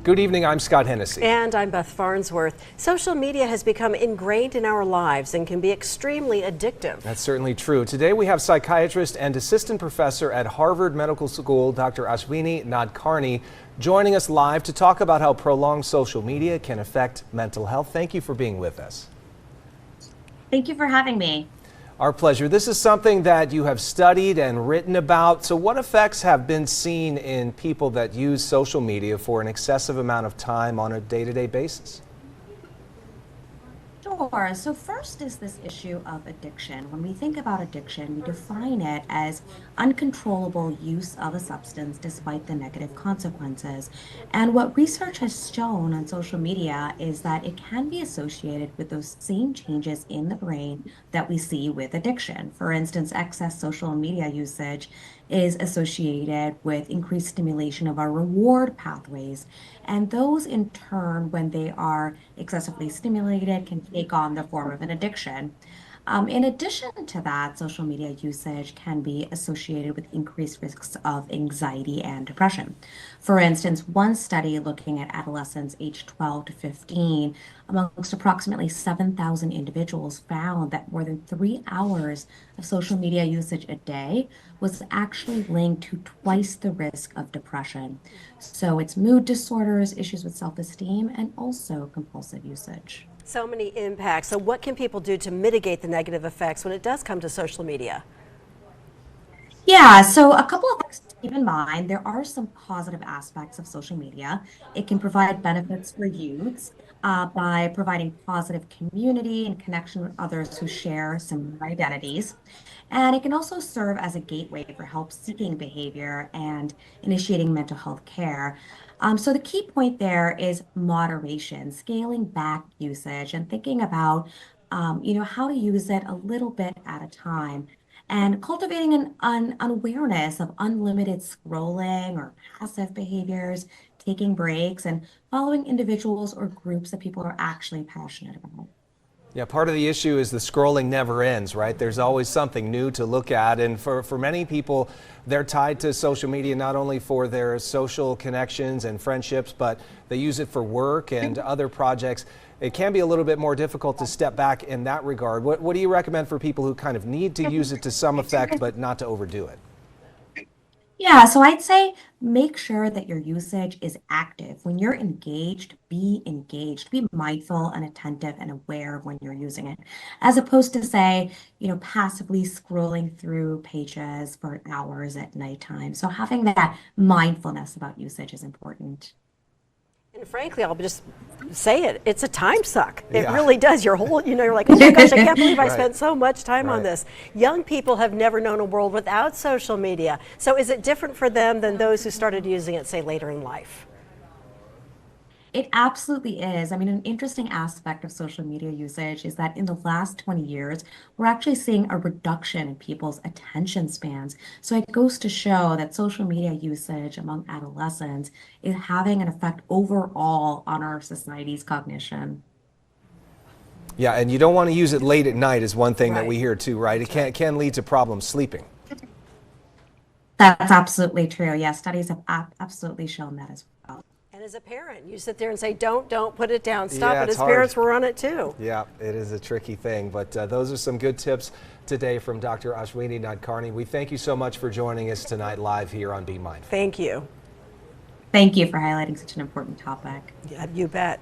Good evening, I'm Scott Hennessy. And I'm Beth Farnsworth. Social media has become ingrained in our lives and can be extremely addictive. That's certainly true. Today we have psychiatrist and assistant professor at Harvard Medical School, Dr. Ashwini Nadkarni, joining us live to talk about how prolonged social media can affect mental health. Thank you for being with us. Thank you for having me. Our pleasure. This is something that you have studied and written about. So what effects have been seen in people that use social media for an excessive amount of time on a day-to-day basis? Sure. So first is this issue of addiction. When we think about addiction, we define it as uncontrollable use of a substance despite the negative consequences. And what research has shown on social media is that it can be associated with those same changes in the brain that we see with addiction. For instance, excess social media usage is associated with increased stimulation of our reward pathways. And those in turn, when they are excessively stimulated, can take on the form of an addiction. In addition to that, social media usage can be associated with increased risks of anxiety and depression. For instance, one study looking at adolescents aged 12 to 15 amongst approximately 7,000 individuals found that more than 3 hours of social media usage a day was actually linked to twice the risk of depression. So it's mood disorders, issues with self-esteem, and also compulsive usage. So many impacts. So what can people do to mitigate the negative effects when it does come to social media? Yeah, so a couple of things to keep in mind. There are some positive aspects of social media. It can provide benefits for youths by providing positive community and connection with others who share similar identities. And it can also serve as a gateway for help-seeking behavior and initiating mental health care. So the key point there is moderation, scaling back usage and thinking about, how to use it a little bit at a time, and cultivating an awareness of unlimited scrolling or passive behaviors, taking breaks, and following individuals or groups that people are actually passionate about. Yeah, part of the issue is the scrolling never ends, right? There's always something new to look at. And for many people, they're tied to social media not only for their social connections and friendships, but they use it for work and other projects. It can be a little bit more difficult to step back in that regard. What do you recommend for people who kind of need to use it to some effect, but not to overdo it? Yeah, so I'd say make sure that your usage is active. When you're engaged, be mindful and attentive and aware of when you're using it, as opposed to say, passively scrolling through pages for hours at nighttime. So having that mindfulness about usage is important. And frankly, I'll just say it, it's a time suck. It Yeah. really does. You're like, oh my gosh, I can't believe I Right. spent so much time on this. Young people have never known a world without social media. So is it different for them than those who started using it, say, later in life? It absolutely is. I mean, an interesting aspect of social media usage is that in the last 20 years, we're actually seeing a reduction in people's attention spans. So it goes to show that social media usage among adolescents is having an effect overall on our society's cognition. Yeah, and you don't want to use it late at night is one thing that Right. we hear too, right? It can lead to problems sleeping. That's absolutely true. Yeah, studies have absolutely shown that as well. And as a parent, you sit there and say, don't put it down, stop Yeah, it. it's As hard. parents, we're on it too. Yeah, it is a tricky thing, but those are some good tips today from Dr. Ashwini Nadkarni. We thank you so much for joining us tonight live here on Be Mindful. Thank you. Thank you for highlighting such an important topic. Yeah, you bet.